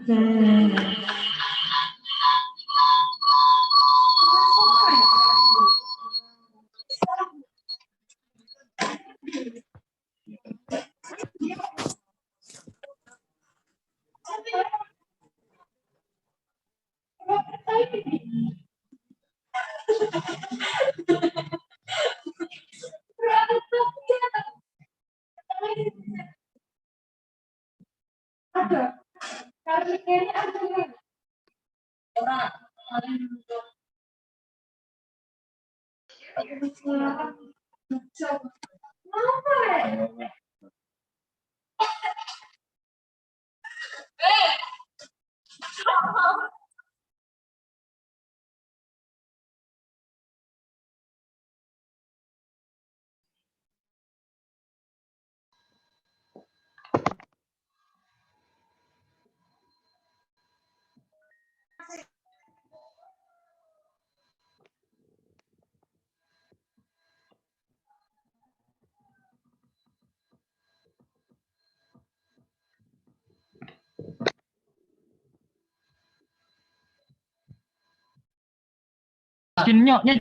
Hmm. Kinyo nya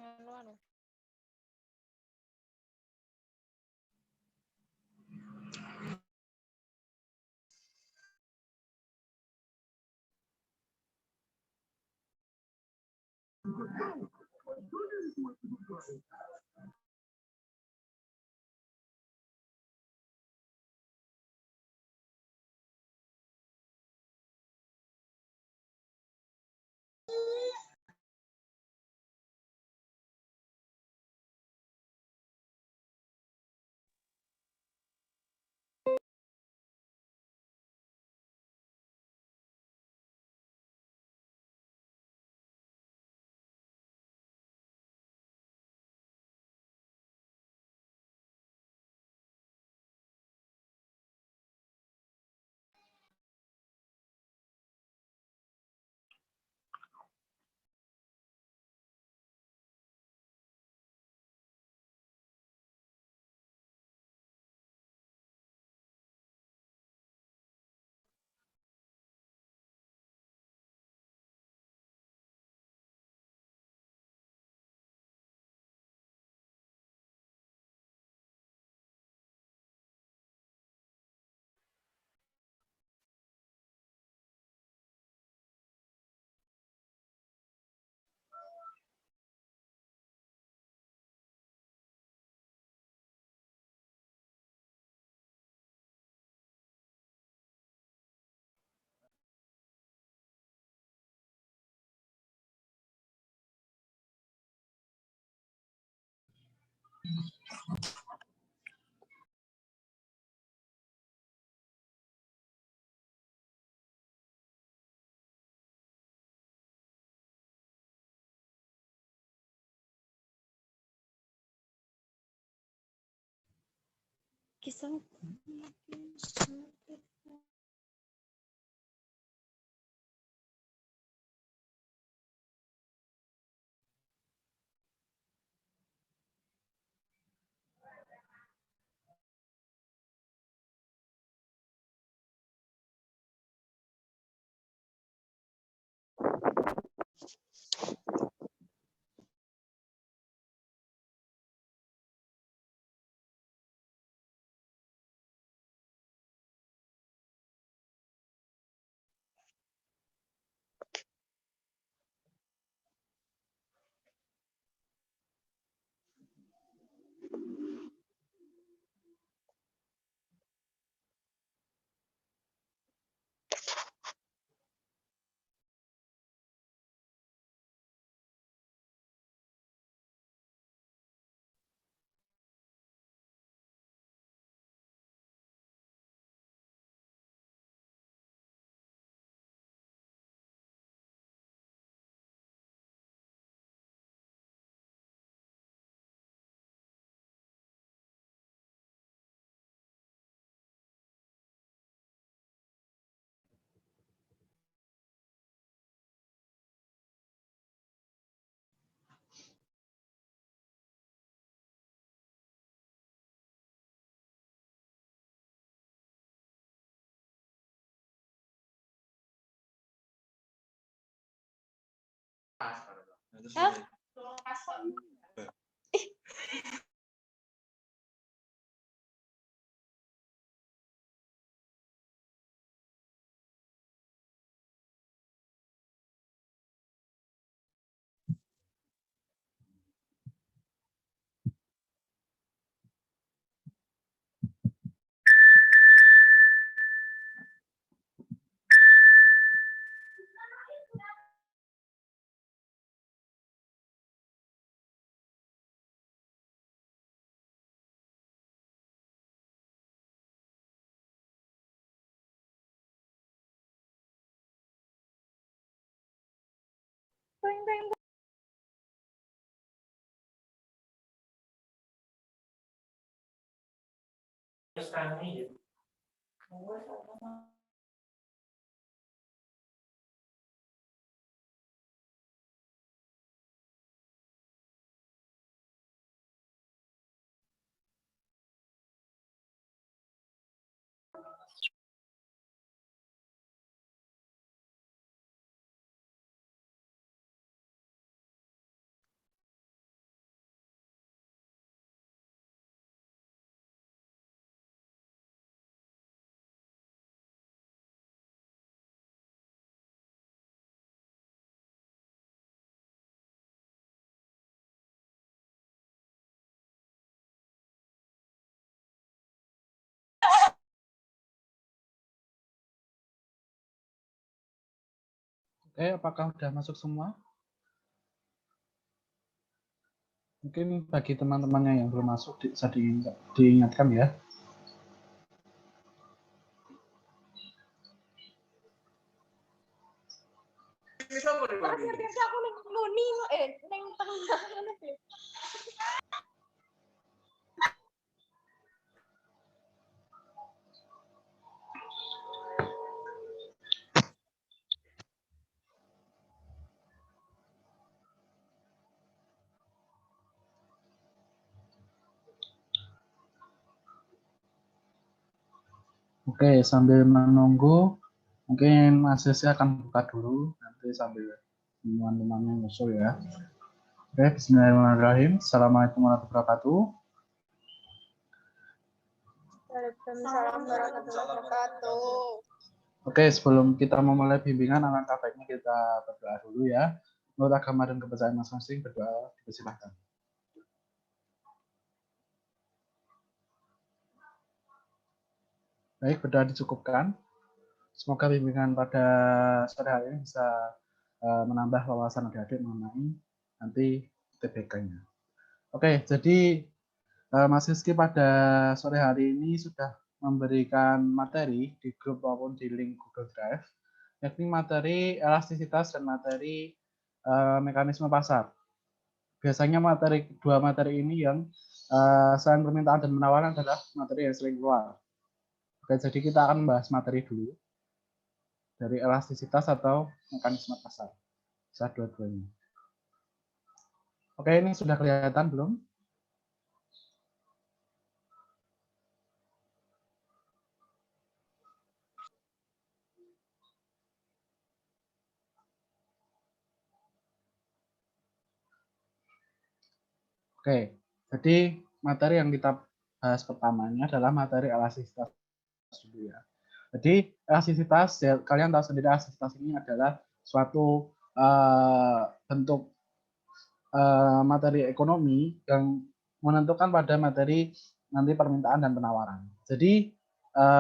Anu. Kisah Oke, apakah sudah masuk semua? Mungkin bagi teman-temannya yang belum masuk bisa diingatkan ya. Oke, sambil menunggu, mungkin Mas Rizky akan buka dulu, nanti sambil teman-temannya nyusul ya. Oke, bismillahirrahmanirrahim. Assalamualaikum warahmatullahi wabarakatuh. Waalaikumsalam warahmatullahi wabarakatuh. Oke, sebelum kita memulai bimbingan, alangkah baiknya kita berdoa dulu ya. Menurut agama dan kepercayaan masing-masing, berdoa dipersilahkan. Baik, berdoa dicukupkan. Semoga bimbingan pada sore hari ini bisa menambah wawasan adik-adik mengenai nanti TBK-nya. Oke, jadi Mas Rizky pada sore hari ini sudah memberikan materi di grup maupun di link Google Drive, yakni materi elastisitas dan materi mekanisme pasar. Biasanya dua materi ini yang selain permintaan dan penawaran adalah materi yang sering keluar. Oke, jadi kita akan membahas materi dulu dari elastisitas atau mekanisme pasar. Bisa dua-duanya. Oke, ini sudah kelihatan belum? Oke, jadi materi yang kita bahas pertamanya adalah materi elastisitas dulu ya. Jadi elastisitas, ya, kalian tahu sendiri elastisitas ini adalah suatu bentuk materi ekonomi yang menentukan pada materi nanti permintaan dan penawaran. Jadi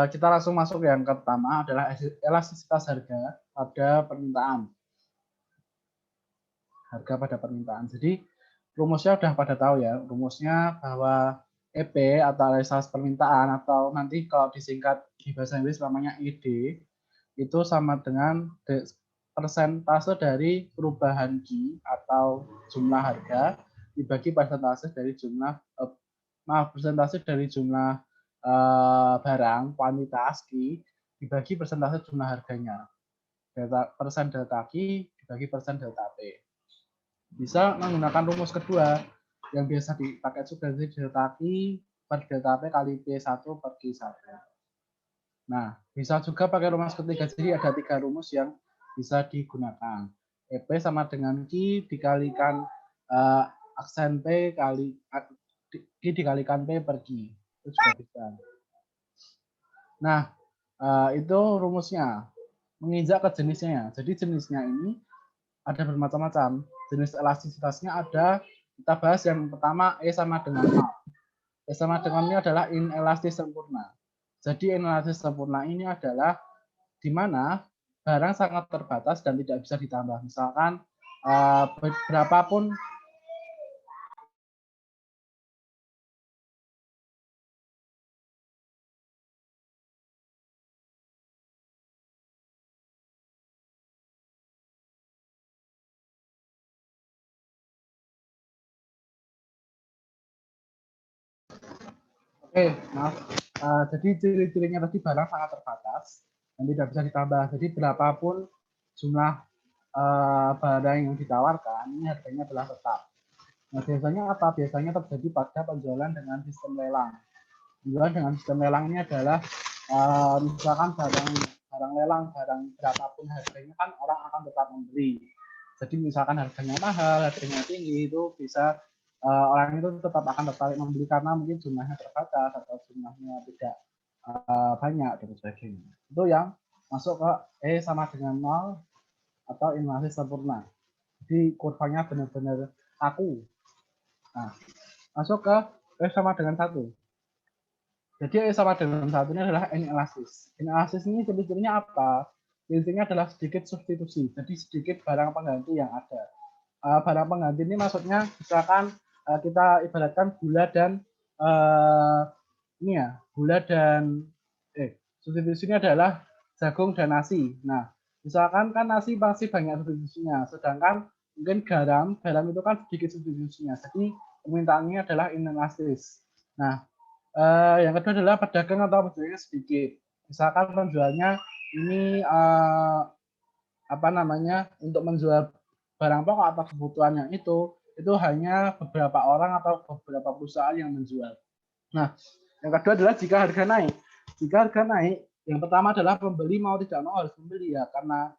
kita langsung masuk yang pertama adalah elastisitas harga pada permintaan. Harga pada permintaan. Jadi rumusnya udah pada tahu ya, rumusnya bahwa EP atau elastisitas permintaan atau nanti kalau disingkat di bahasa Inggris namanya ED itu sama dengan persentase dari perubahan Q atau jumlah harga dibagi persentase dari jumlah persentase dari jumlah barang kuantitas Q dibagi persentase jumlah harganya. Persen delta Q dibagi persen delta P. Bisa menggunakan rumus kedua yang biasa dipakai juga di delta Q per delta P kali P1 per Q1. Nah, bisa juga pakai rumus ketiga. Jadi ada 3 rumus yang bisa digunakan. EP sama dengan Q dikalikan aksen P kali Q dikalikan P per Q. Itu juga bisa. Nah, itu rumusnya. Menginjak ke jenisnya. Jadi jenisnya ini ada bermacam-macam. Jenis elastisitasnya ada, kita bahas yang pertama E sama dengan 0. E sama dengan ini adalah inelastis sempurna. Jadi inelastis sempurna ini adalah di mana barang sangat terbatas dan tidak bisa ditambah. Misalkan berapapun maaf. Jadi ciri-cirinya tadi barang sangat terbatas dan tidak bisa ditambah. Jadi berapapun jumlah barang yang ditawarkan, ini harganya adalah tetap. Nah, biasanya apa? Biasanya terjadi pada penjualan dengan sistem lelang. Penjualan dengan sistem lelang ini adalah misalkan barang lelang, barang berapapun harganya kan orang akan tetap membeli. Jadi misalkan harganya mahal, harganya tinggi, itu bisa orang itu tetap akan tertarik membeli karena mungkin jumlahnya terbatas atau jumlahnya tidak banyak dan sebagainya. Itu yang masuk ke E sama dengan 0 atau inelastis sempurna. Jadi kurvanya benar-benar kaku. Nah, masuk ke E sama dengan 1. Jadi E sama dengan 1 ini adalah inelastis. Inelastis ini ciri-cirinya apa? intinya adalah sedikit substitusi, jadi sedikit barang pengganti yang ada. Barang pengganti ini maksudnya misalkan kita ibaratkan gula dan ini ya, gula dan substitusinya adalah jagung dan nasi. Nah, misalkan kan nasi pasti banyak substitusinya, sedangkan mungkin garam itu kan sedikit substitusinya. Jadi permintaannya adalah inelastis. Nah, yang kedua adalah pedagang atau penjualnya sedikit. Misalkan penjualnya ini untuk menjual barang pokok atau kebutuhannya itu hanya beberapa orang atau beberapa perusahaan yang menjual. Nah, yang kedua adalah jika harga naik. Jika harga naik, yang pertama adalah pembeli mau tidak mau harus membeli ya, karena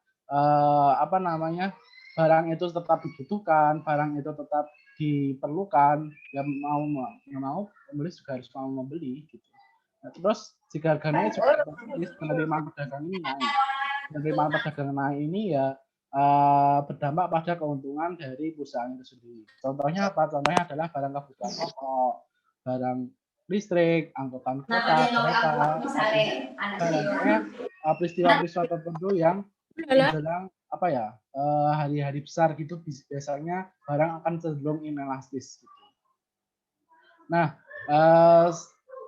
barang itu tetap dibutuhkan, barang itu tetap diperlukan, ya mau pembeli juga harus mau membeli gitu. Nah, terus jika harga naik juga penerimaan pedagang ini naik. Penerimaan pedagang naik ini ya berdampak pada keuntungan dari perusahaan itu sendiri. Contohnya apa? Contohnya adalah barang kebutuhan pokok, barang listrik, angkutan kota, peristiwa-peristiwa tertentu yang menjelang hari-hari besar gitu, biasanya barang akan cenderung inelastis. Gitu. Nah,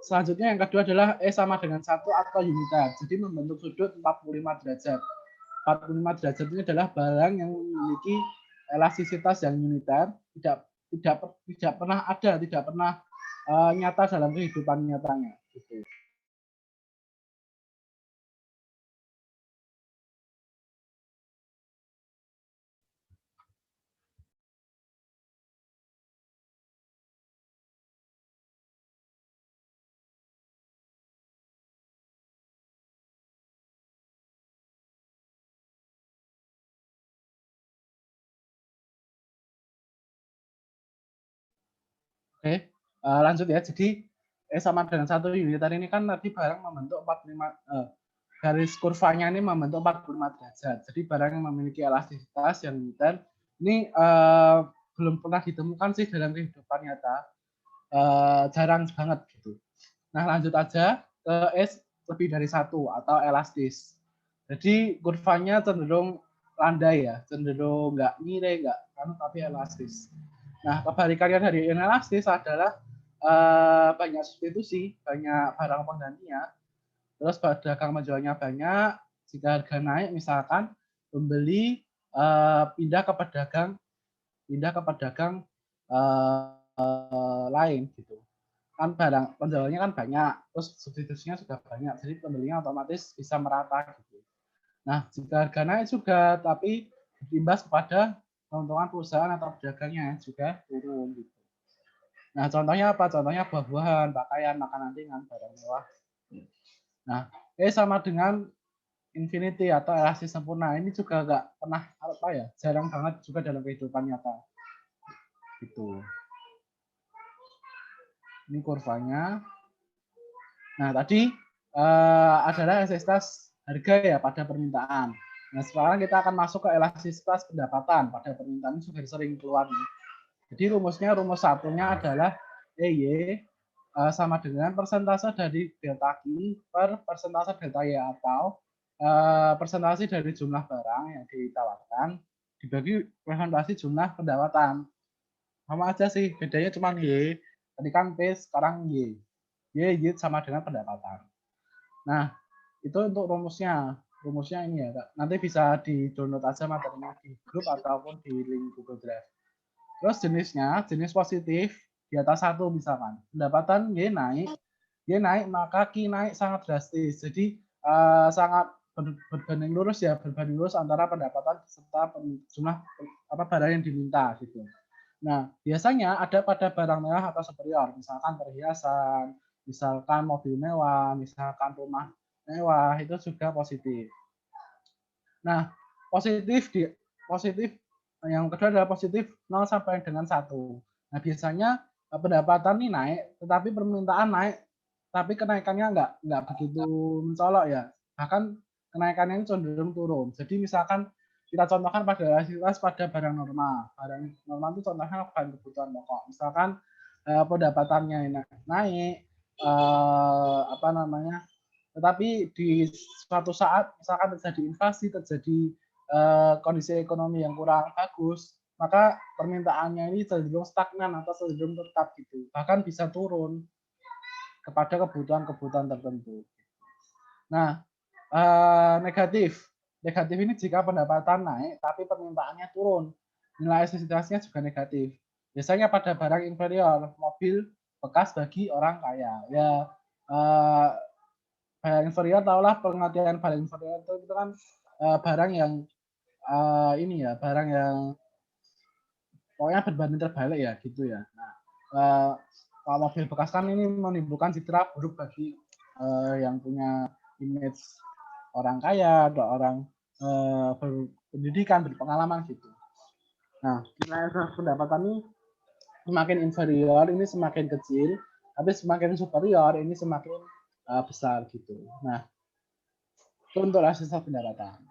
selanjutnya yang kedua adalah E sama dengan 1 atau unitar. Jadi membentuk sudut 45 derajat. 45 derajat ini adalah barang yang memiliki elastisitas yang unitar, tidak pernah ada, tidak pernah nyata dalam kehidupan nyatanya. Gitu. Oke, lanjut ya. Jadi sama dengan 1 unitar ini kan tadi barang membentuk 45 garis kurvanya ini membentuk 45 derajat. Jadi barang yang memiliki elastisitas yang unitar ini belum pernah ditemukan sih dalam kehidupan nyata. Jarang banget gitu. Nah, lanjut aja ke S lebih dari 1 atau elastis. Jadi kurvanya cenderung landai ya, cenderung nggak miring, nggak tapi elastis. Nah, kebalikannya dari inelastis adalah banyak substitusi, banyak barang penggantinya. Terus pedagang menjualnya banyak, jika harga naik misalkan pembeli pindah ke pedagang lain gitu. Kan barang penjualnya kan banyak, terus substitusinya juga banyak, jadi pembelinya otomatis bisa merata gitu. Nah, jika harga naik juga, tapi berimbas kepada keuntungan perusahaan atau pedagangnya juga turun gitu. Nah, contohnya apa? Contohnya buah-buahan, pakaian, makanan ringan, barang mewah. Nah, sama dengan infinity atau elastis sempurna ini juga nggak pernah jarang banget juga dalam kehidupan nyata. Gitu. Ini kurvanya. Nah, tadi adalah elastisitas harga ya pada permintaan. Nah, sekarang kita akan masuk ke elastisitas pendapatan pada permintaan, ini sudah sering keluar nih. Jadi rumus satunya adalah EY sama dengan persentase dari delta Q per persentase delta Y atau persentase dari jumlah barang yang ditawarkan dibagi presentasi jumlah pendapatan. Sama aja sih, bedanya cuma Y. Tadi kan P, sekarang Y. Y sama dengan pendapatan. Nah, itu untuk rumusnya. Rumusnya ini ya, nanti bisa di-download aja materinya di grup ataupun di link Google Drive. Terus jenis positif di atas 1 misalkan. Pendapatan Y naik maka Q naik sangat drastis. Jadi sangat berbanding lurus antara pendapatan serta jumlah barang yang diminta gitu. Nah, biasanya ada pada barang mewah atau superior, misalkan perhiasan, misalkan mobil mewah, misalkan rumah mewah, itu juga positif. Nah, positif yang kedua adalah positif 0 sampai dengan 1. Nah, biasanya pendapatan ini naik, tetapi permintaan naik, tapi kenaikannya nggak begitu mencolok ya. Bahkan kenaikannya ini cenderung turun. Jadi misalkan kita contohkan pada elastisitas pada barang normal. Barang normal itu contohnya bahan kebutuhan pokok. Misalkan pendapatannya naik, Tetapi di suatu saat misalkan terjadi inflasi, terjadi kondisi ekonomi yang kurang bagus, maka permintaannya ini cenderung stagnan atau cenderung tetap gitu. Bahkan bisa turun kepada kebutuhan-kebutuhan tertentu. Nah, negatif. Negatif ini jika pendapatan naik tapi permintaannya turun. Nilai elastisitasnya juga negatif. Biasanya pada barang inferior, mobil bekas bagi orang kaya. Ya, barang inferior, tahulah pengertian barang inferior itu kan barang yang ini ya, barang yang pokoknya berbanding terbalik ya gitu ya. Nah, kalau mobil bekas kan ini menimbulkan citra buruk bagi yang punya image orang kaya atau orang berpendidikan, berpengalaman gitu. Nah, nilai pendapatan ini semakin inferior ini semakin kecil, tapi semakin superior ini semakin besar gitu. Nah, itu untuk elastisitas pendapatan.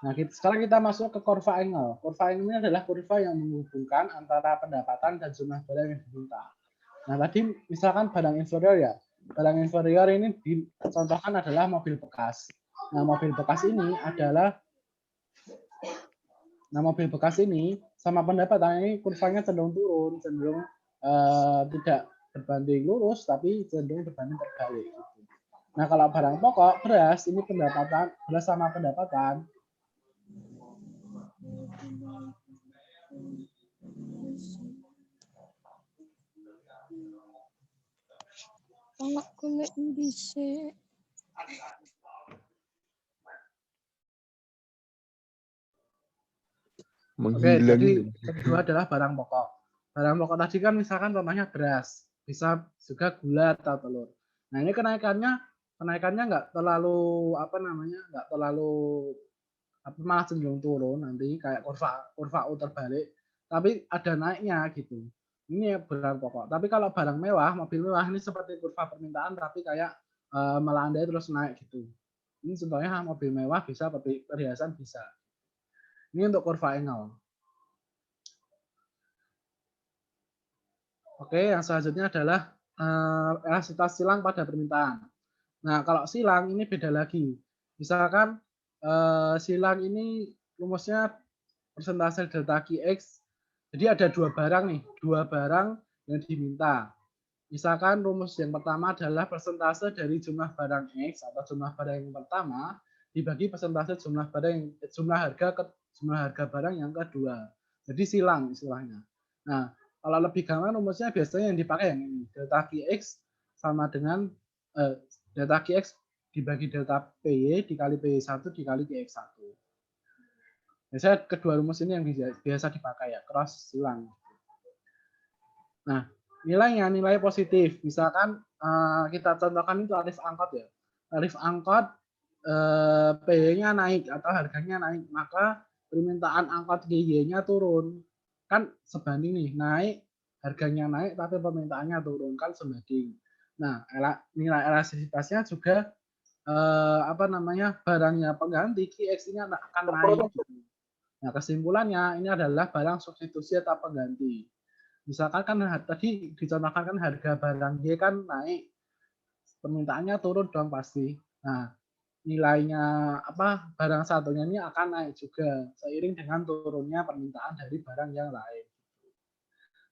Nah, sekarang kita masuk ke kurva Engel. Kurva Engel ini adalah kurva yang menghubungkan antara pendapatan dan jumlah barang yang diminta. Nah, tadi misalkan barang inferior ya. Barang inferior ini dicontohkan adalah mobil bekas. Nah, mobil bekas ini sama pendapatan ini kurvanya cenderung turun, cenderung tidak berbanding lurus, tapi cenderung berbanding terbalik. Nah, kalau barang pokok, beras, ini beras sama pendapatan. Anak kulit bisa. Oke, jadi kedua adalah barang pokok. Barang pokok tadi kan misalkan contohnya beras, bisa juga gula atau telur. Nah, ini kenaikannya nggak terlalu malah cenderung turun nanti kayak kurva U terbalik, tapi ada naiknya gitu. Ini barang pokok. Tapi kalau barang mewah, mobil mewah ini seperti kurva permintaan tapi kayak melandai terus naik gitu. Ini contohnya mobil mewah bisa, perhiasan bisa. Ini untuk kurva Engel. Oke, yang selanjutnya adalah elastisitas silang pada permintaan. Nah, kalau silang ini beda lagi. Misalkan silang ini rumusnya persentase delta QX. Jadi ada dua barang yang diminta. Misalkan rumus yang pertama adalah persentase dari jumlah barang X atau jumlah barang yang pertama dibagi persentase jumlah harga barang yang kedua. Jadi silang istilahnya. Nah, kalau lebih gampang rumusnya biasanya yang dipakai yang ini. Delta QX sama dengan delta QX dibagi delta PY dikali PY1 dikali QX1. Biasanya kedua rumus ini yang biasa dipakai ya, cross silang. Nah, nilai positif. Misalkan kita contohkan itu tarif angkot ya. Tarif angkot PY-nya naik atau harganya naik, maka permintaan angkot GY-nya turun. Kan sebanding nih, harganya naik tapi permintaannya turun, kan sebanding. Nah, nilai elastisitasnya juga barangnya pengganti QX ini akan naik. Nah, kesimpulannya ini adalah barang substitusi atau pengganti. Misalkan kan tadi dicontohkan kan harga barang Y kan naik, permintaannya turun dong pasti. Nah, nilainya barang satunya ini akan naik juga seiring dengan turunnya permintaan dari barang yang lain.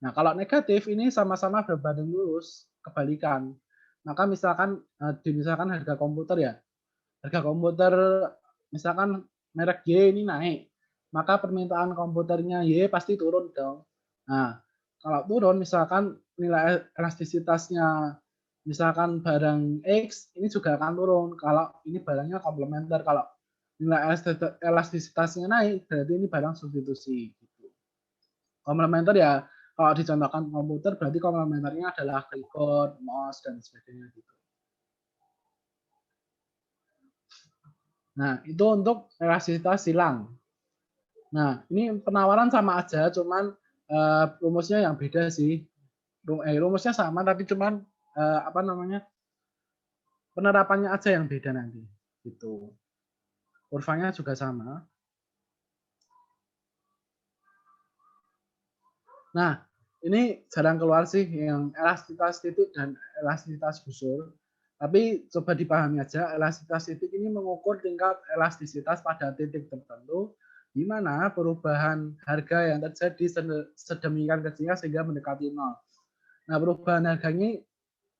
Nah, kalau negatif ini sama-sama berbanding lurus, kebalikan. Maka misalkan harga komputer ya. Harga komputer misalkan merek Y ini naik, maka permintaan komputernya Y pasti turun dong. Nah, kalau turun misalkan nilai elastisitasnya misalkan barang X ini juga akan turun kalau ini barangnya komplementer. Kalau nilai elastisitasnya naik berarti ini barang substitusi gitu. Komplementer ya kalau dicontohkan komputer berarti komplementernya adalah keyboard, mouse dan sebagainya gitu. Nah, itu untuk elastisitas silang. Nah, ini penawaran sama aja, cuman rumusnya yang beda sih. Rumusnya sama, tapi cuman penerapannya aja yang beda nanti. Gitu. Kurvanya juga sama. Nah, ini jarang keluar sih yang elastisitas titik dan elastisitas busur. Tapi coba dipahami aja, elastisitas titik ini mengukur tingkat elastisitas pada titik tertentu di mana perubahan harga yang terjadi sedemikian kecilnya sehingga mendekati nol. Nah, perubahan harganya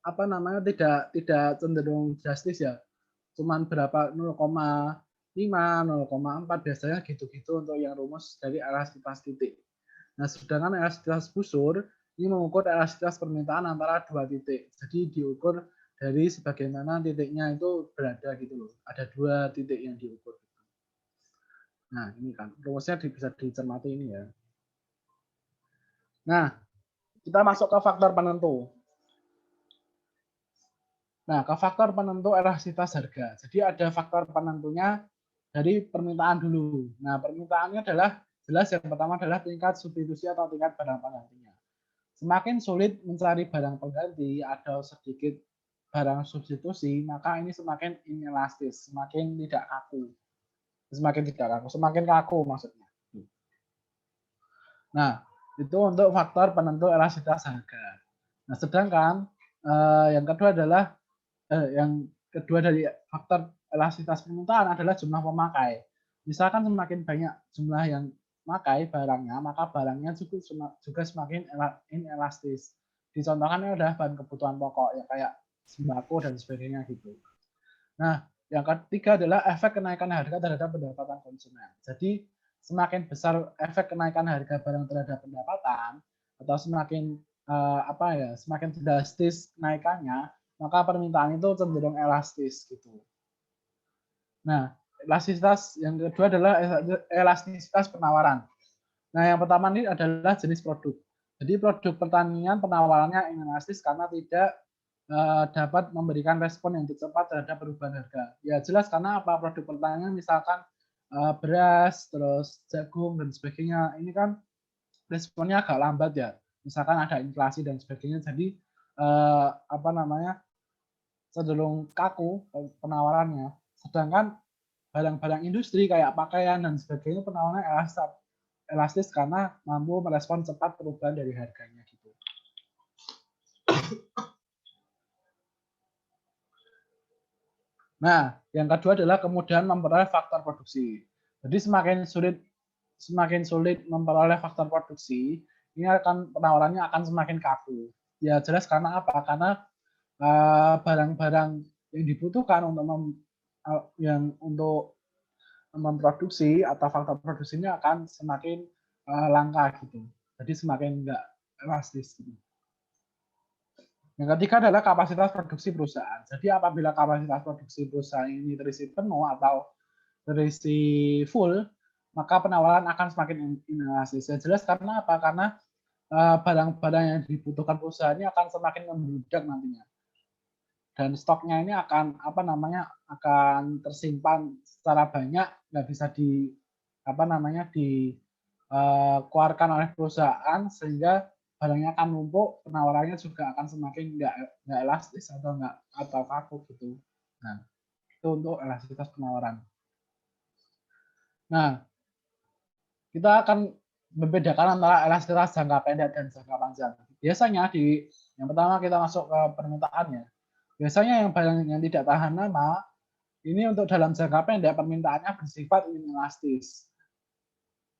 apa namanya tidak cenderung drastis ya. Cuman berapa 0,5, 0,4 biasanya gitu-gitu untuk yang rumus dari elastisitas titik. Nah, sedangkan elastisitas busur ini mengukur elastisitas permintaan antara dua titik. Jadi diukur dari sebagaimana titiknya itu berada gitu loh. Ada dua titik yang diukur. Nah, ini kan rumusnya bisa dicermati ini ya. Nah, kita masuk ke faktor penentu. Nah, ke faktor penentu elastisitas harga. Jadi ada faktor penentunya dari permintaan dulu. Nah, permintaannya adalah jelas yang pertama adalah tingkat substitusi atau tingkat barang penggantinya. Semakin sulit mencari barang pengganti atau sedikit barang substitusi, maka ini semakin inelastis, semakin tidak kaku. Semakin kaku maksudnya. Nah, itu untuk faktor penentu elastisitas harga. Nah, sedangkan yang kedua adalah yang kedua dari faktor elastisitas permintaan adalah jumlah pemakai. Misalkan semakin banyak jumlah yang memakai barangnya, maka barangnya juga semakin inelastis. Dicontohkan adalah bahan kebutuhan pokok ya kayak sembako dan sebagainya gitu. Nah, yang ketiga adalah efek kenaikan harga terhadap pendapatan konsumen. Jadi semakin besar efek kenaikan harga barang terhadap pendapatan atau semakin semakin drastis kenaikannya, maka permintaan itu cenderung elastis gitu. Nah, elastisitas yang kedua adalah elastisitas penawaran. Nah, yang pertama ini adalah jenis produk. Jadi produk pertanian penawarannya inelastis karena tidak dapat memberikan respon yang cepat terhadap perubahan harga. Ya jelas karena apa, produk pertanian misalkan beras, terus jagung dan sebagainya, ini kan responnya agak lambat ya. Misalkan ada inflasi dan sebagainya, jadi cenderung kaku penawarannya. Sedangkan barang-barang industri kayak pakaian dan sebagainya penawarannya elastis karena mampu merespon cepat perubahan dari harganya gitu. Nah, yang kedua adalah kemudahan memperoleh faktor produksi. Jadi semakin sulit memperoleh faktor produksi, ini penawarannya akan semakin kaku. Ya jelas karena apa? Karena barang-barang yang dibutuhkan untuk memproduksi atau faktor produksinya akan semakin langka gitu. Jadi semakin enggak elastis gitu. Yang ketiga adalah kapasitas produksi perusahaan. Jadi apabila kapasitas produksi perusahaan ini terisi penuh atau terisi full, maka penawaran akan semakin inelastis. Ya jelas karena apa? Karena barang-barang yang dibutuhkan perusahaan ini akan semakin membludak nantinya. Dan stoknya ini akan akan tersimpan secara banyak, nggak bisa dikeluarkan oleh perusahaan sehingga barangnya akan numpuk, penawarannya juga akan semakin nggak elastis atau kaku gitu. Nah, itu untuk elastisitas penawaran. Nah, kita akan membedakan antara elastisitas jangka pendek dan jangka panjang. Biasanya yang pertama kita masuk ke permintaannya. Biasanya yang barang yang tidak tahan lama ini untuk dalam jangka pendek permintaannya bersifat inelastis.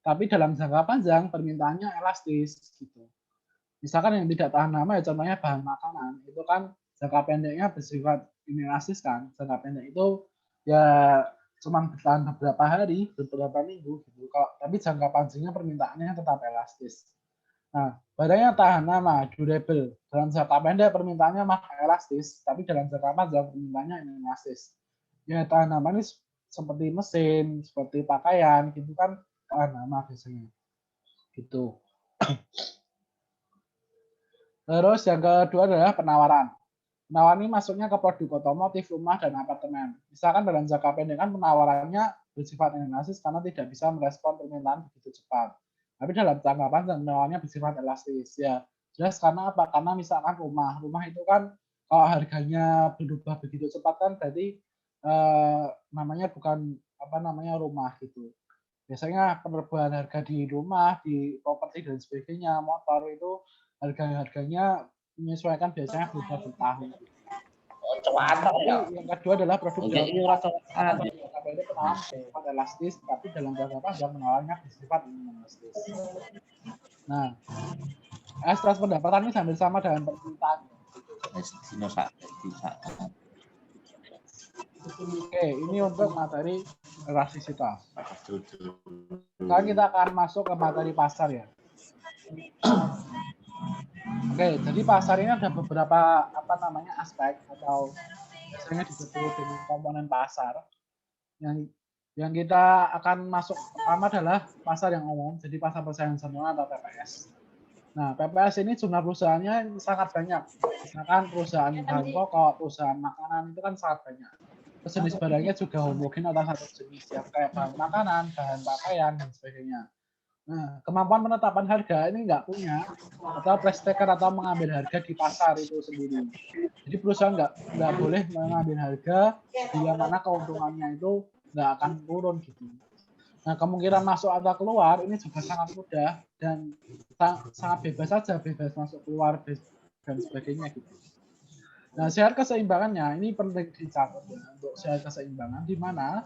Tapi dalam jangka panjang permintaannya elastis gitu. Misalkan yang tidak tahan lama ya contohnya bahan makanan, itu kan jangka pendeknya bersifat inelastis kan. Jangka pendek itu ya cuma bertahan beberapa hari, beberapa minggu gitu. Tapi jangka panjangnya permintaannya tetap elastis. Nah, barangnya tahan lama, durable. Dalam jangka pendek permintaannya masih elastis, tapi dalam jangka panjang permintaannya inelastis. Ya tahan lama ini seperti mesin, seperti pakaian gitu kan tahan lama biasanya. Gitu. Terus yang kedua adalah penawaran. Penawaran ini masuknya ke produk otomotif, rumah, dan apartemen. Misalkan dalam jangka pendek kan penawarannya bersifat inelastis karena tidak bisa merespon permintaan begitu cepat. Tapi dalam jangka panjang penawarannya bersifat elastis. Ya, jelas karena apa? Karena misalkan rumah itu kan kalau harganya berubah begitu cepat kan berarti namanya bukan rumah gitu. Biasanya perubahan harga di rumah, di properti dan sebagainya, motor itu harganya menyesuaikan biasanya berubah bertahun. Yang kedua adalah produk Oke, ini rasa jangka pendek penawaran bersifat elastis, tapi dalam jangka panjang menawarnya bersifat inelastis. Nah, ekstras pendapatan ini hampir sama dengan permintaan. Oke, ini untuk materi elastisitas. Sekarang kita akan masuk ke materi pasar ya. Oke, jadi pasar ini ada beberapa aspek atau biasanya disebut dengan komponen pasar. Yang kita akan masuk pertama adalah pasar yang umum, jadi pasar persaingan sempurna atau PPS. Nah, PPS ini jumlah perusahaannya sangat banyak. Misalkan perusahaan bahan pokok, perusahaan makanan itu kan sangat banyak. Terus jenis barangnya juga homogen atau satu jenis, yang kayak bahan makanan, bahan pakaian, dan sebagainya. Nah, kemampuan penetapan harga ini nggak punya, atau price taker atau mengambil harga di pasar itu sendiri. Jadi perusahaan nggak boleh mengambil harga bila mana keuntungannya itu nggak akan turun gitu. Nah, kemungkinan masuk atau keluar ini juga sangat mudah dan sangat bebas saja, bebas masuk keluar dan sebagainya gitu. Nah, syarat keseimbangannya ini penting dicatat ya, untuk syarat keseimbangan di mana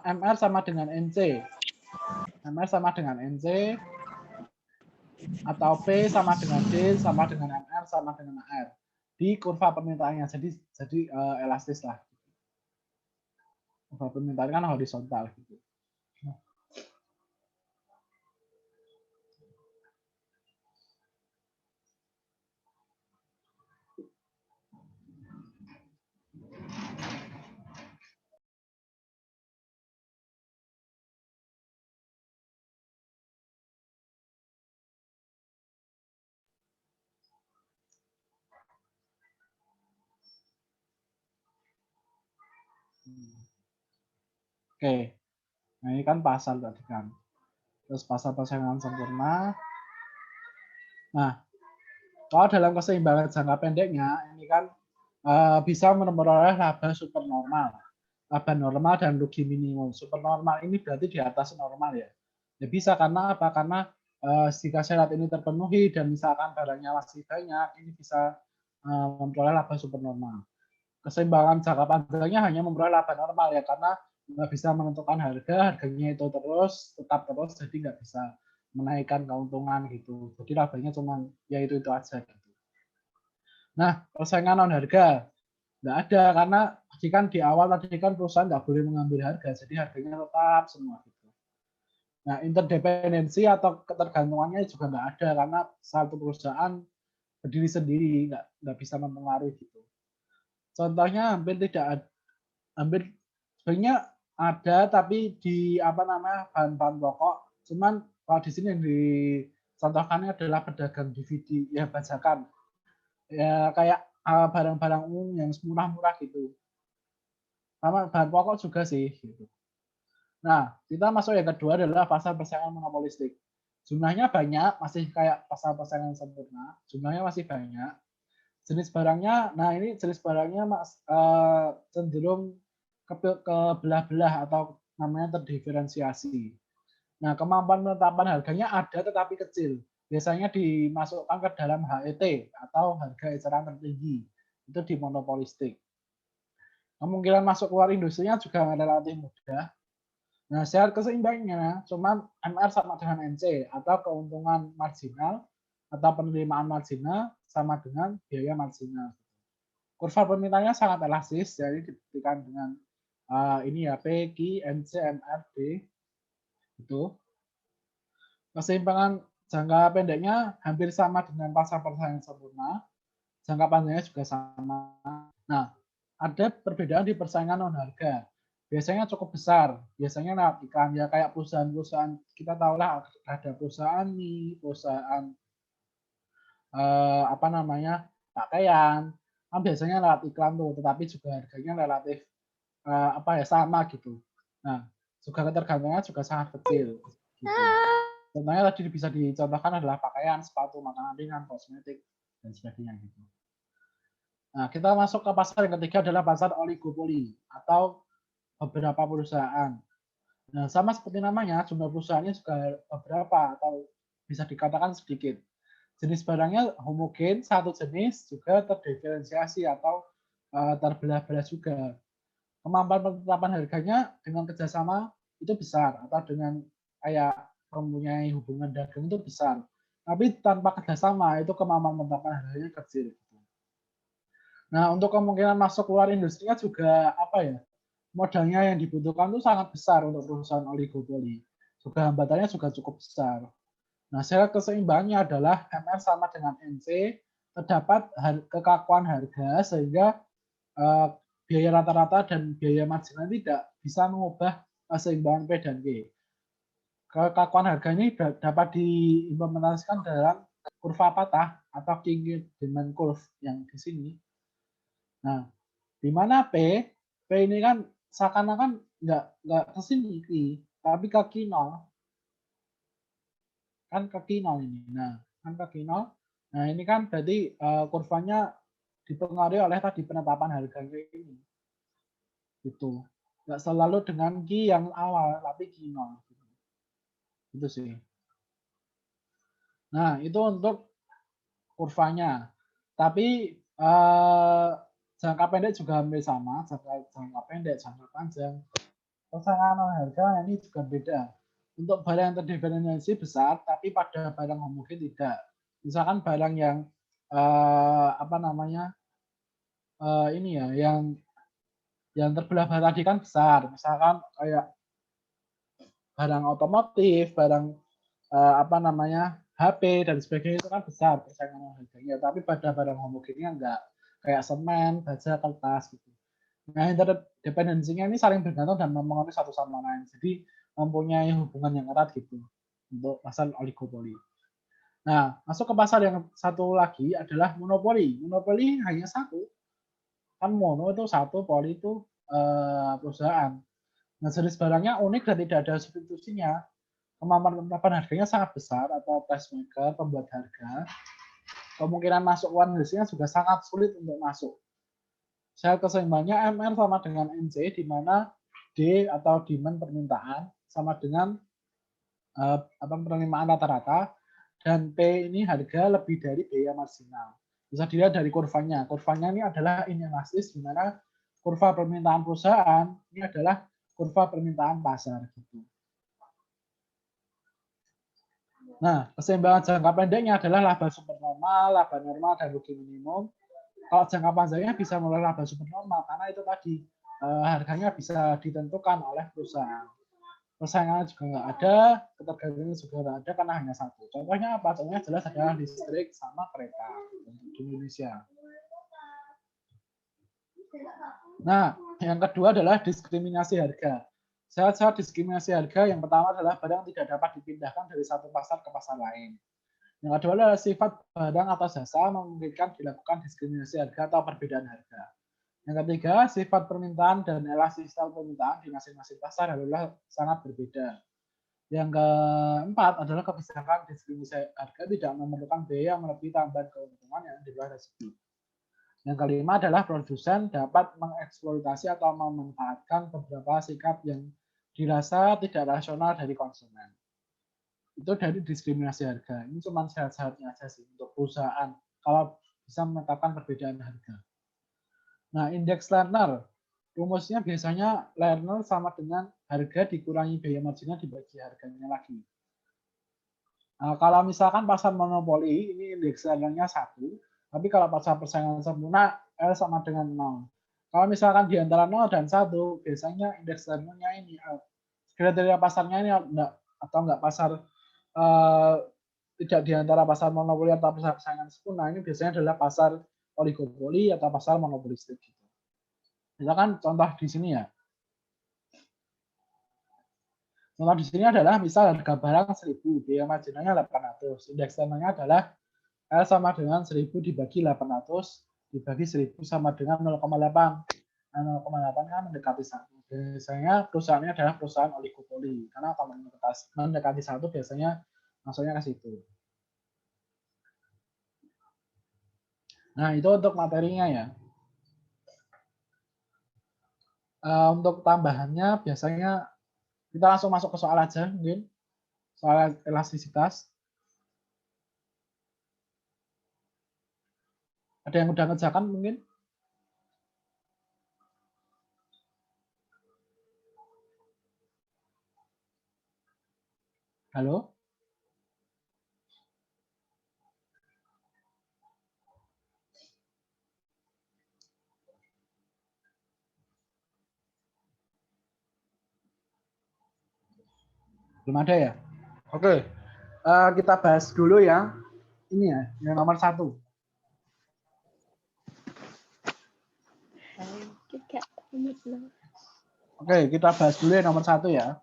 MR sama dengan NC. MR sama dengan NC atau P sama dengan D sama dengan MR sama dengan AR di kurva permintaannya, jadi elastis lah. Kurva permintaan kan horizontal gitu. Oke, nah ini kan pasar tadi kan. Terus pasar persaingan sempurna. Nah, kalau dalam keseimbangan jangka pendeknya, ini kan bisa memperoleh laba supernormal. Laba normal dan rugi minimum. Supernormal ini berarti di atas normal ya. Ya bisa karena apa? Karena jika syarat ini terpenuhi dan misalkan barangnya masih banyak, ini bisa memperoleh laba supernormal. Keseimbangan jangka panjangnya hanya memperoleh laba normal ya, karena nggak bisa menentukan harganya itu tetap terus, jadi nggak bisa menaikkan keuntungan gitu. Jadi labanya cuma ya itu aja gitu. Nah, persaingan non harga nggak ada, karena kan di awal tadi kan perusahaan nggak boleh mengambil harga, jadi harganya tetap semua gitu. Nah, interdependensi atau ketergantungannya juga nggak ada, karena satu perusahaan berdiri sendiri, nggak bisa mempengaruhi gitu. Contohnya hampir sebenarnya ada, tapi di bahan-bahan pokok. Cuman kalau di sini yang dicontohkannya adalah pedagang DVD ya, bajakan ya, kayak barang-barang umum yang murah-murah gitu. Sama bahan pokok juga sih gitu. Nah, kita masuk yang kedua adalah pasar persaingan monopolistik. Jumlahnya banyak, masih kayak pasar persaingan sempurna, jumlahnya masih banyak. Jenis barangnya, nah ini jenis barangnya cenderung ke belah-belah atau namanya terdiferensiasi. Nah, kemampuan penetapan harganya ada tetapi kecil. Biasanya dimasukkan ke dalam HET atau harga eceran tertinggi. Itu di monopolistik. Kemungkinan masuk keluar industrinya juga relatif mudah. Nah, syarat keseimbangnya cuma MR sama dengan NC atau keuntungan marginal atau penerimaan marginal sama dengan biaya marginal. Kurva permintaannya sangat elastis, jadi dibuktikan dengan ini ya, P, Q, NC, MR, D. Itu. Keseimbangan jangka pendeknya hampir sama dengan pasar persaingan sempurna. Jangka panjangnya juga sama. Nah, ada perbedaan di persaingan non harga. Biasanya cukup besar. Biasanya lewat iklan ya, kayak perusahaan-perusahaan, kita tahulah ada perusahaan nih, perusahaan pakaian, kan biasanya lewat iklan tuh, tetapi juga harganya relatif sama gitu. Nah, juga ketergantungannya juga sangat kecil gitu. Contohnya tadi bisa dicontohkan adalah pakaian, sepatu, makanan ringan, kosmetik, dan sebagainya gitu. Nah, kita masuk ke pasar yang ketiga adalah pasar oligopoli atau beberapa perusahaan. Nah, sama seperti namanya, jumlah perusahaannya juga beberapa atau bisa dikatakan sedikit. Jenis barangnya homogen, satu jenis, juga terdiferensiasi atau terbelah-belah juga. Kemampuan penetapan harganya dengan kerjasama itu besar, atau dengan kayak mempunyai hubungan dagang itu besar. Tapi tanpa kerjasama itu kemampuan penetapan harganya kecil. Nah, untuk kemungkinan masuk keluar industrinya juga apa ya? Modalnya yang dibutuhkan itu sangat besar untuk perusahaan oligopoli. Juga hambatannya juga cukup besar. Nah, syarat keseimbangannya adalah MR sama dengan NC, terdapat kekakuan harga sehingga biaya rata-rata dan biaya marginal tidak bisa mengubah keseimbangan P dan Q. Kekakuan harga ini dapat diimplementasikan dalam kurva patah atau king demand curve yang di sini. Nah, di mana P ini kan seakan-akan nggak ke sini, tapi ke Q0. Kan ke Q0 ini. Nah, kan ke Q0. Nah, ini kan berarti kurvanya dipengaruhi oleh tadi penetapan harganya ini. Itu. Nggak selalu dengan Q yang awal, tapi Q0. Itu sih. Nah, itu untuk kurvanya. Tapi jangka pendek juga hampir sama, jangka pendek, jangka panjang. Persaingan harga ini juga beda. Untuk barang yang terdiferensiasi besar, tapi pada barang homogen tidak. Misalkan barang yang ini ya, yang terbelah tadi kan besar. Misalkan kayak barang otomotif, barang HP dan sebagainya itu kan besar persaingan harganya. Tapi pada barang homogennya enggak, kayak semen, baja, kertas gitu. Nah, interdependensinya ini saling bergantung dan mempengaruhi satu sama lain. Jadi mempunyai hubungan yang erat gitu untuk pasar oligopoli. Nah, masuk ke pasar yang satu lagi adalah monopoli. Monopoli hanya satu. Kan mono itu satu, poli itu perusahaan. Nah, jenis barangnya unik dan tidak ada substitusinya. Kemampuan penetapan harganya sangat besar atau price maker, pembuat harga. Kemungkinan masuk uang industrinya juga sangat sulit untuk masuk. Syarat keseimbangannya MR sama dengan NC, di mana D atau demand permintaan sama dengan penerimaan rata-rata, dan P ini harga lebih dari biaya marginal. Bisa dilihat dari kurvanya. Kurvanya ini adalah inelastis, di mana kurva permintaan perusahaan ini adalah kurva permintaan pasar. Gitu. Nah, keseimbangan jangka pendeknya adalah laba supernormal, laba normal, dan rugi minimum. Kalau jangka panjangnya bisa mulai laba supernormal, karena itu tadi harganya bisa ditentukan oleh perusahaan. Persaingan juga nggak ada, ketergantungan juga nggak ada karena hanya satu. Contohnya apa? Contohnya jelas adalah listrik sama kereta untuk di Indonesia. Nah, yang kedua adalah diskriminasi harga. Syarat-syarat diskriminasi harga yang pertama adalah barang tidak dapat dipindahkan dari satu pasar ke pasar lain. Yang kedua adalah sifat barang atau jasa memungkinkan dilakukan diskriminasi harga atau perbedaan harga. Yang ketiga, sifat permintaan dan elastisitas permintaan di masing-masing pasar adalah sangat berbeda. Yang keempat adalah kebijakan diskriminasi harga tidak memerlukan biaya yang melebihi tambahan keuntungan yang dibawah resiko. Yang kelima adalah produsen dapat mengeksploitasi atau memanfaatkan beberapa sikap yang dirasa tidak rasional dari konsumen. Itu dari diskriminasi harga. Ini cuma syarat-syaratnya aja sih untuk perusahaan kalau bisa menetapkan perbedaan harga. Nah, indeks Lerner, rumusnya biasanya Lerner sama dengan harga dikurangi biaya marginal dibagi harganya lagi. Nah, kalau misalkan pasar monopoli, ini indeks Lernernya 1, tapi kalau pasar persaingan sempurna, L sama dengan 0. Kalau misalkan di antara 0 dan 1, biasanya indeks Lernernya ini kriteria pasarnya ini atau enggak pasar tidak di antara pasar monopoli atau pasar persaingan sempurna, ini biasanya adalah pasar oligopoli atau pasar monopolistik gitu. Misalkan contoh di sini ya. Contoh di sini adalah misal harga barang 1.000, biaya marginalnya 800. Indeks Lernernya adalah L sama dengan 1.000 dibagi 800 dibagi 1.000 sama dengan 0,8. Nah, 0,8 kan mendekati 1. Biasanya perusahaannya adalah perusahaan oligopoli. Karena kalau mendekati 1 biasanya masuknya ke situ. Nah, itu untuk materinya ya. Untuk tambahannya biasanya kita langsung masuk ke soal aja mungkin. Soal elastisitas. Ada yang udah ngerjakan mungkin? Halo? Belum ada ya? Oke. Kita bahas dulu yang ini ya, yang nomor 1. Oke, kita bahas dulu yang nomor 1 ya.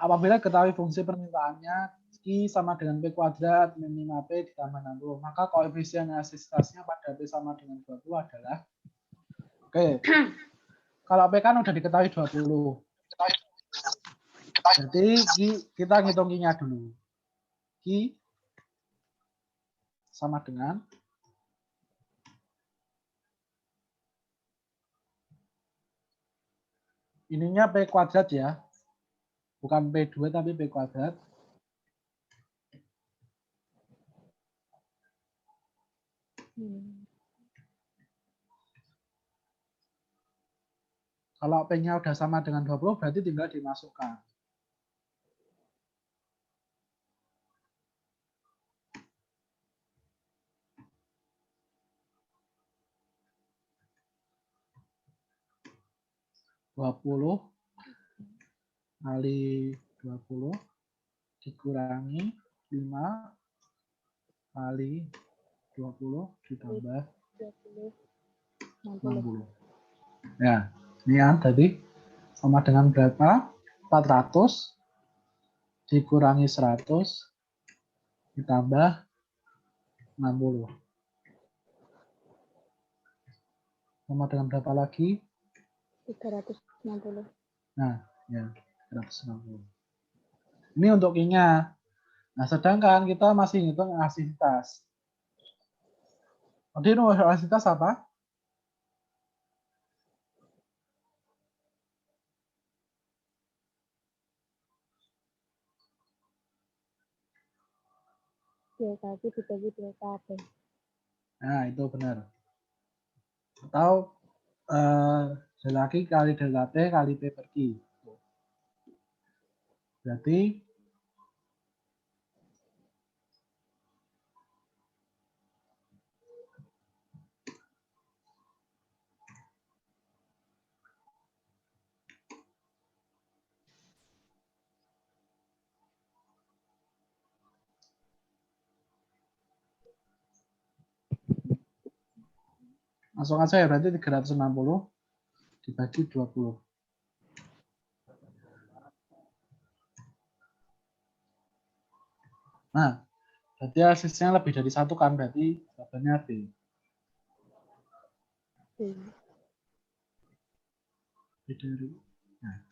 Apabila ketahui fungsi permintaannya Q sama dengan P kuadrat min 5P ditambah 60, maka koefisien elastisitasnya pada P sama dengan 20 adalah, oke, kalau P kan udah diketahui 20. Jadi kita ngitung Q-nya dulu. Q sama dengan ininya P kuadrat ya. Bukan P2 tapi P kuadrat. Kalau P-nya udah sama dengan 20 berarti tinggal dimasukkan. Kali 20 dikurangi 5 kali 20 ditambah 60. Ya, ini yang tadi sama dengan berapa? 400 dikurangi 100 ditambah 60. Sama dengan berapa lagi? 360. Nah, ya, 360. Ini untuk I-nya. Nah, sedangkan kita masih ngitung elastisitas. Tadi nomor elastisitas apa? Delta Q dibagi delta P. Nah, itu benar. Atau delta Q kali delta P kali P per Q. Berarti langsung aja ya, berarti 360 dibagi 20. Nah, berarti elastisitasnya lebih dari 1 kan, berarti jawabannya B. B dari. Nah.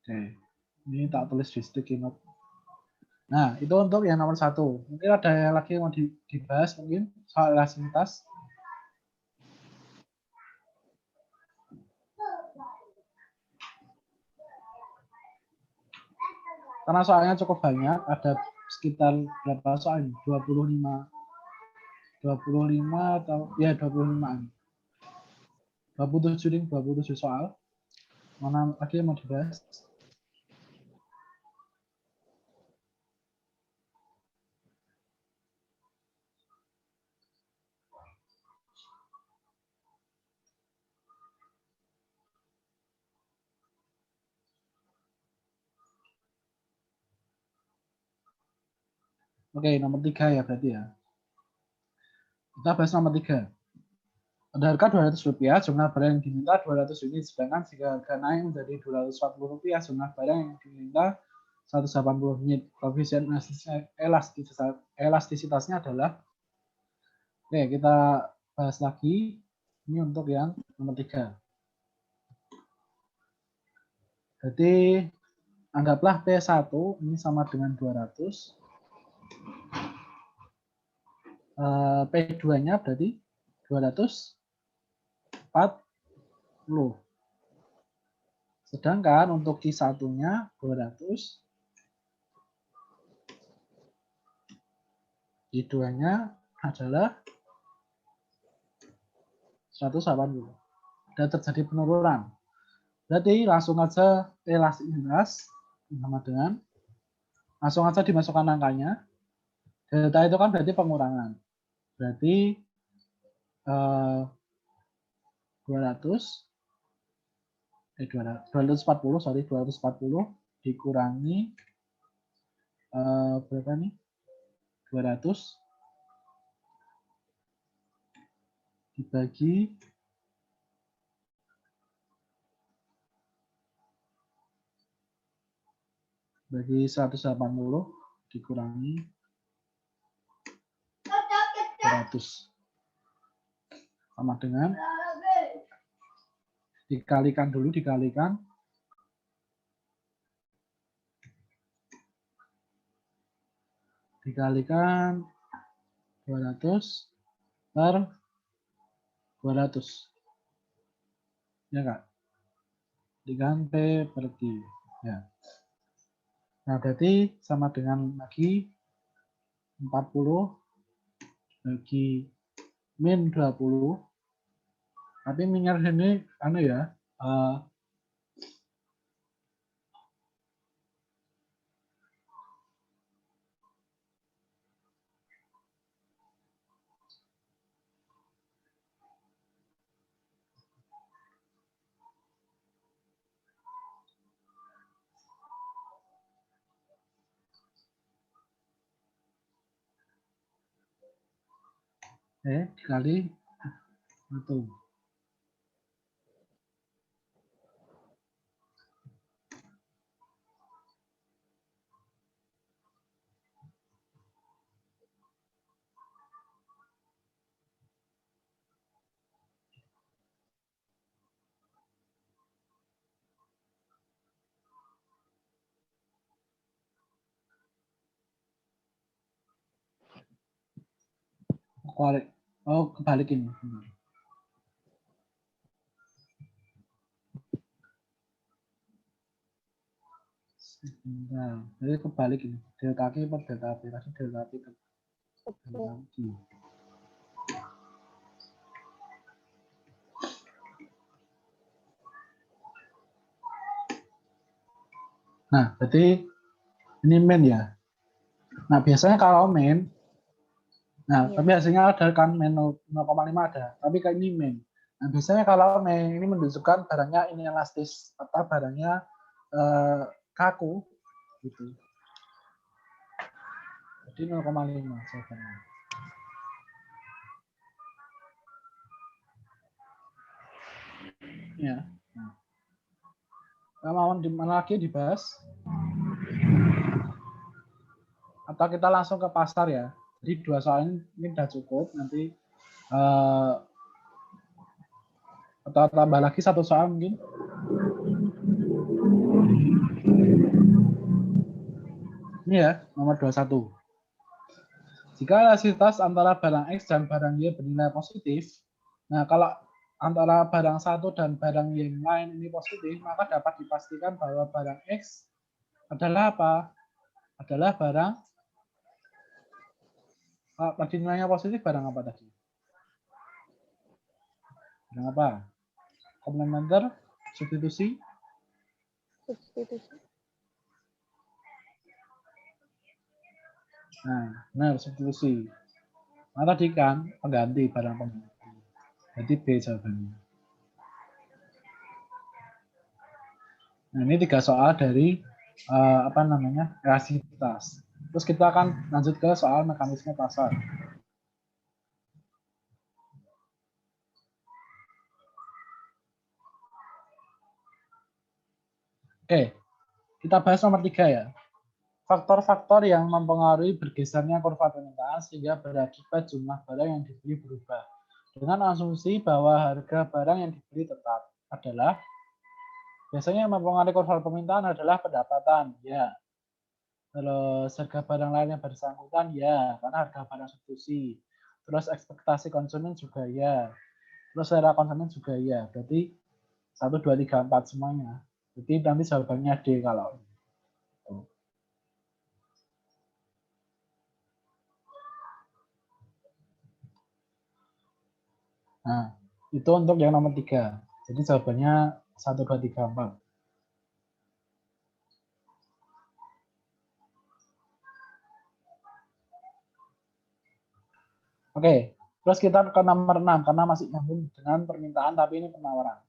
Oke, ini tak tulis di sticky note. Nah, itu untuk yang nomor 1. Mungkin ada yang lagi yang mau dibahas mungkin soal elastisitas. Karena soalnya cukup banyak, ada sekitar berapa soal? 25 atau ya 25-an. 27 soal. Mana lagi yang mau dibahas? Oke, nomor 3 ya berarti ya. Kita bahas nomor 3. Pada harga Rp200, jumlah barang yang diminta 200 unit, sedangkan jika harga naik menjadi Rp240, jumlah barang yang diminta 180 unit. Koefisien elastisitasnya adalah, oke kita bahas lagi, ini untuk yang nomor 3. Jadi anggaplah P1 ini sama dengan 200. P2-nya berarti 240. Sedangkan untuk Q1-nya 200. Q2-nya adalah 180. dan terjadi penurunan. Berarti langsung aja elastisitas sama dengan langsung aja dimasukkan angkanya. Delta itu kan berarti pengurangan. Berarti 240 dikurangi berapa nih? 200 dibagi 180 dikurangi 200 sama dengan dikalikan 200 per 200 ya Kak, dengan P per Q ya. Nah berarti sama dengan lagi 40 bagi min 20, tapi minyak ini anu ya, dikali 1. Kebalik ini. Nah, jadi kebalik ini. Delta Q per delta P. Tadi delta P ke delta Q. Nah, berarti ini min ya. Nah, biasanya kalau min, nah, Iya. tapi hasilnya ada kan min 0,5 ada. Tapi kayak ini min. Nah, biasanya kalau min ini menunjukkan barangnya ini elastis atau barangnya kaku gitu. Jadi 0,5 jawabannya. Ya. Nah. Mau di mana lagi dibahas? Atau kita langsung ke pasar ya. Jadi 2 soal ini udah cukup. Nanti atau tambah lagi 1 soal mungkin. Ini ya, nomor 21. Jika elastisitas antara barang X dan barang Y bernilai positif, nah kalau antara barang satu dan barang yang lain ini positif, maka dapat dipastikan bahwa barang X adalah apa? Adalah barang, tadi nilainya positif, barang apa tadi? Barang apa? Komplementer, substitusi? Substitusi. Nah, benar, substitusi. Nah, tadi kan pengganti, barang pengganti. Jadi B jawabannya. Nah, ini 3 soal dari elastisitas. Terus kita akan lanjut ke soal mekanisme pasar. Oke, kita bahas nomor 3 ya. Faktor-faktor yang mempengaruhi bergesernya kurva permintaan sehingga berakibat jumlah barang yang dibeli berubah. Dengan asumsi bahwa harga barang yang dibeli tetap adalah, biasanya yang mempengaruhi kurva permintaan adalah pendapatan, ya. Terus harga barang lain yang bersangkutan, ya, karena harga barang substitusi. Terus ekspektasi konsumen juga ya. Terus selera konsumen juga ya. Berarti 1, 2, 3, 4 semuanya. Jadi nanti jawabannya D kalau. Nah, itu untuk yang nomor 3. Jadi jawabannya 1, 2, 3, 4. Oke, terus kita ke nomor 6 karena masih nyambung dengan permintaan tapi ini penawaran.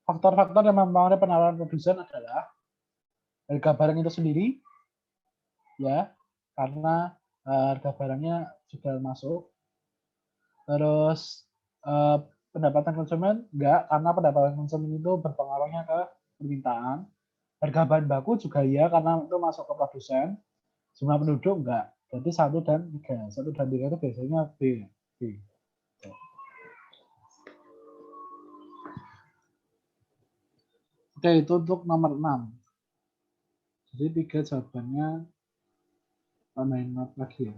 Faktor-faktor yang mempengaruhi penawaran produsen adalah harga barang itu sendiri, ya, karena harga barangnya sudah masuk. Terus pendapatan konsumen enggak, karena pendapatan konsumen itu berpengaruhnya ke permintaan. Harga bahan baku juga iya, karena itu masuk ke produsen. Jumlah penduduk enggak. Berarti 1 dan 3. 1 dan 3 itu biasanya B. Oke, itu untuk nomor 6. Jadi 3 jawabannya tambahin not lagi ya.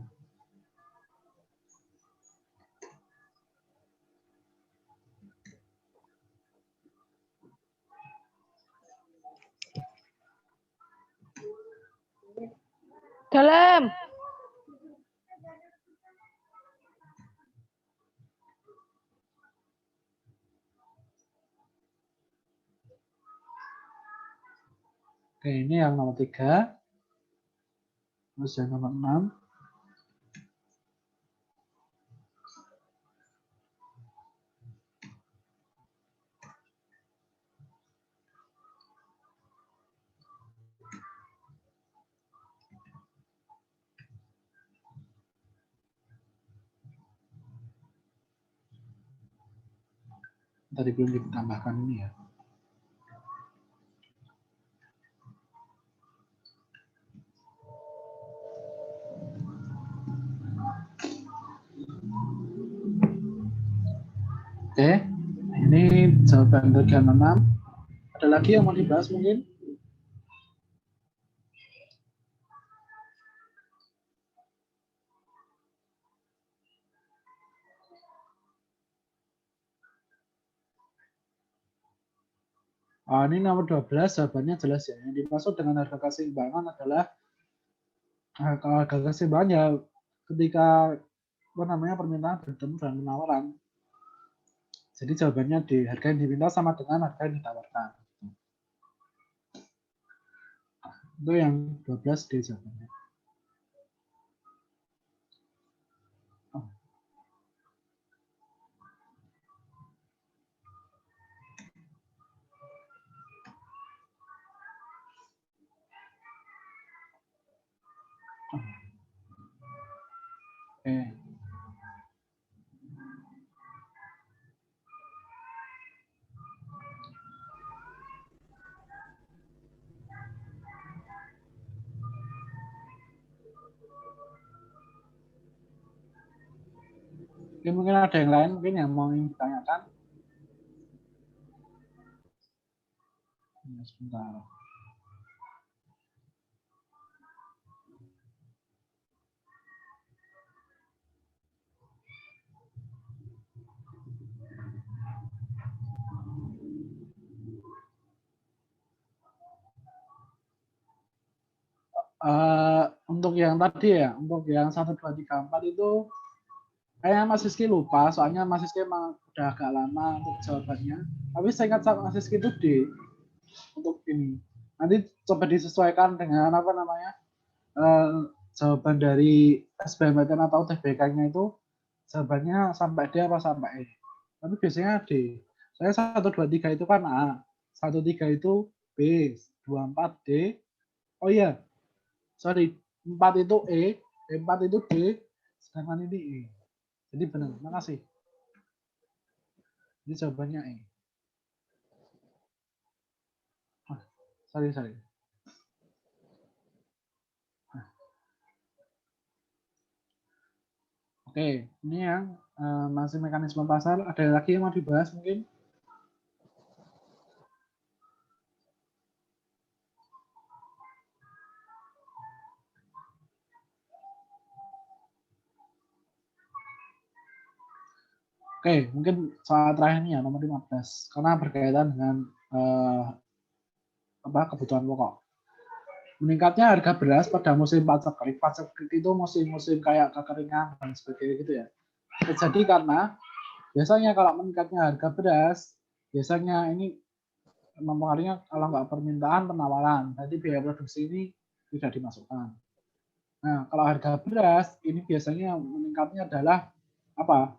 Dalam. Oke, ini yang nomor 3. Terus yang nomor 6. Tadi belum ditambahkan ini ya. Oke, ini jawaban bagian 6. Ada lagi yang mau dibahas mungkin? Oh, ini nomor 12, jawabannya jelas ya. Yang dimaksud dengan harga keseimbangan adalah harga keseimbangan ya ketika permintaan bertemu dengan penawaran. Jadi jawabannya di harga yang diminta sama dengan harga yang ditawarkan. Itu yang 12 D jawabannya. Oh. Oke. Mungkin ada yang lain mungkin yang mau ditanyakan. Sebentar. Untuk yang tadi ya, untuk yang 1, 2, 3, 4 itu kayaknya Mas Rizky lupa, soalnya Mas Rizky emang udah agak lama untuk jawabannya. Tapi saya ingat sama Mas Rizky itu D untuk ini. Nanti coba disesuaikan dengan apa namanya jawaban dari SBMPTN atau UTBK-nya itu jawabannya sampai D apa sampai E. Tapi biasanya D. Saya 1, 2, 3 itu kan A, 1, 3 itu B, 2, 4 D. Oh iya, sorry, 4 itu E, 4 itu D, sedangkan ini E. Jadi benar, makasih. Ini jawabannya E. Sorry. Oke, ini yang masih mekanisme pasar. Ada lagi yang mau dibahas mungkin? Oke, mungkin soal terakhir ini ya, nomor 15. Karena berkaitan dengan kebutuhan pokok. Meningkatnya harga beras pada musim paceklik. Paceklik itu musim-musim kayak kekeringan dan sebagainya gitu ya. Terjadi karena biasanya kalau meningkatnya harga beras, biasanya ini mempengaruhinya kalau nggak permintaan penawaran, berarti biaya produksi ini tidak dimasukkan. Nah, kalau harga beras ini biasanya meningkatnya adalah apa?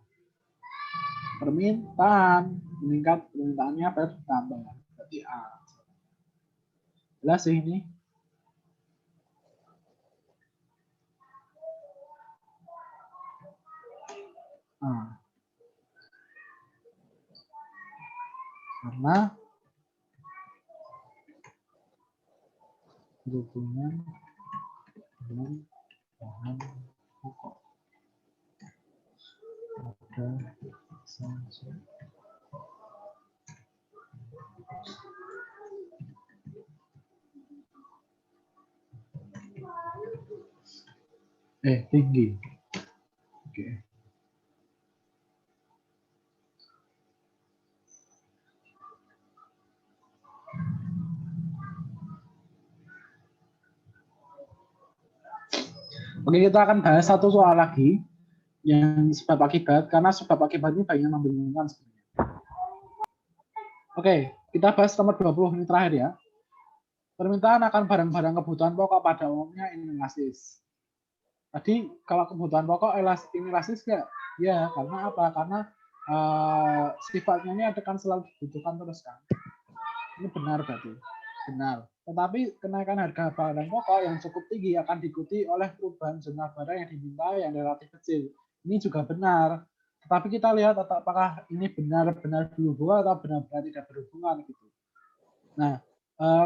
Permintaan, meningkat permintaannya bertambah. Berarti A. Jelas sih ini. Nah, karena berhubungan dengan bahan pokok ada sanksi. Tinggi. Oke. Oke, kita akan bahas satu soal lagi yang sebab akibat, karena sebab akibat ini banyak membingungkan sebenarnya. Oke, kita bahas nomor 20 ini terakhir ya. Permintaan akan barang-barang kebutuhan pokok pada umumnya inelastis. Tadi kalau kebutuhan pokok inelastis nggak? Ya, karena apa? Karena sifatnya ini akan selalu dibutuhkan terus kan. Ini benar berarti. Benar. Tetapi kenaikan harga barang pokok yang cukup tinggi akan diikuti oleh perubahan jumlah barang yang diminta yang relatif kecil. Ini juga benar. Tetapi kita lihat apakah ini benar-benar berhubungan atau benar-benar tidak berhubungan gitu. Nah,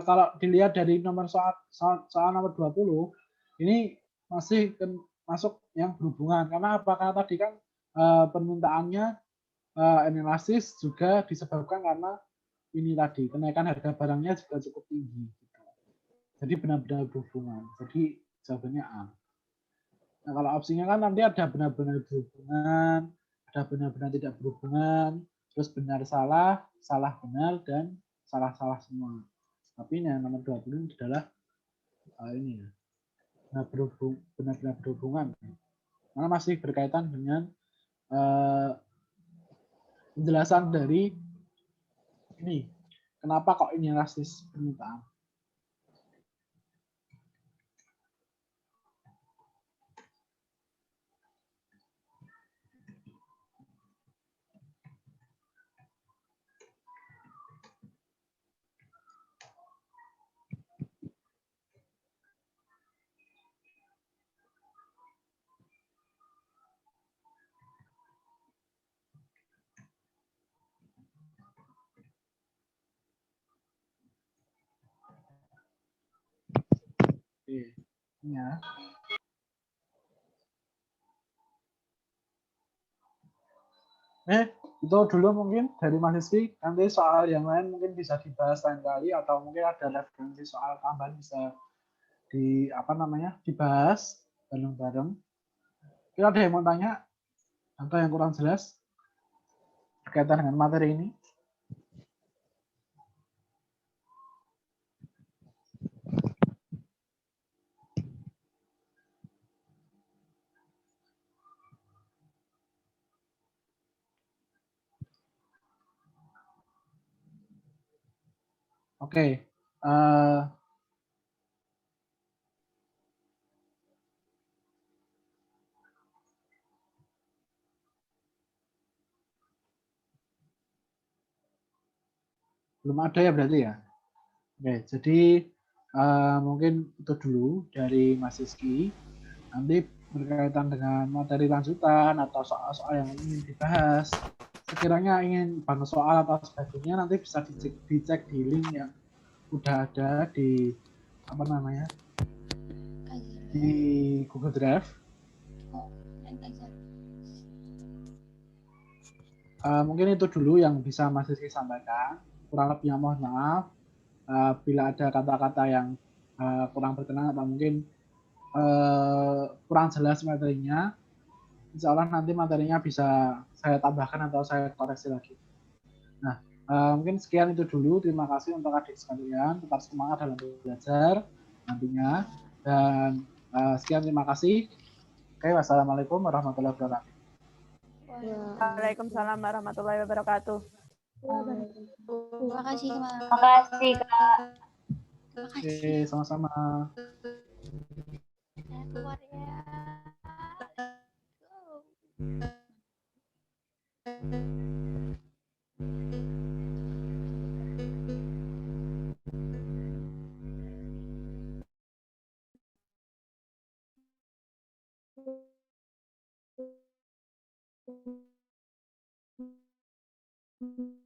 kalau dilihat dari nomor soal nomor 20, ini masih masuk yang berhubungan. Karena apa? Karena tadi kan permintaannya inelastis juga disebabkan karena ini tadi kenaikan harga barangnya juga cukup tinggi. Gitu. Jadi benar-benar berhubungan. Jadi jawabannya A. Nah, kalau opsinya kan nanti ada benar-benar berhubungan, ada benar-benar tidak berhubungan, terus benar salah, salah benar, dan salah-salah semua. Tapi yang nomor 20 adalah ini ya, benar-benar berhubungan. Karena masih berkaitan dengan penjelasan dari ini. Kenapa kok ini rasis permintaan? Ya. Itu dulu mungkin dari Mas Rizky. Nanti soal yang lain mungkin bisa dibahas lain kali atau mungkin ada referensi soal tambahan bisa dibahas bareng-bareng. Kira ada yang mau tanya atau yang kurang jelas berkaitan dengan materi ini? Oke. Belum ada ya berarti ya? Oke, jadi mungkin itu dulu dari Mas Rizky. Nanti berkaitan dengan materi lanjutan atau soal-soal yang ingin dibahas, sekiranya ingin bangun soal atau sebagainya nanti bisa dicek di link yang udah ada di di Google Drive. Mungkin itu dulu yang bisa Mas Rizky sampaikan. Kurang lebihnya mohon maaf bila ada kata-kata yang kurang berkenan atau mungkin kurang jelas materinya. Insya Allah nanti materinya bisa saya tambahkan atau saya koreksi lagi. Nah, mungkin sekian itu dulu. Terima kasih untuk adik sekalian. Tetap semangat dalam belajar nantinya. Dan sekian, terima kasih. Oke, wassalamualaikum warahmatullahi wabarakatuh. Waalaikumsalam warahmatullahi wabarakatuh. Terima kasih, Kak. Makasih, Kak. Terima Oke, kasih. sama-sama. Saya keluar ya. Let's go.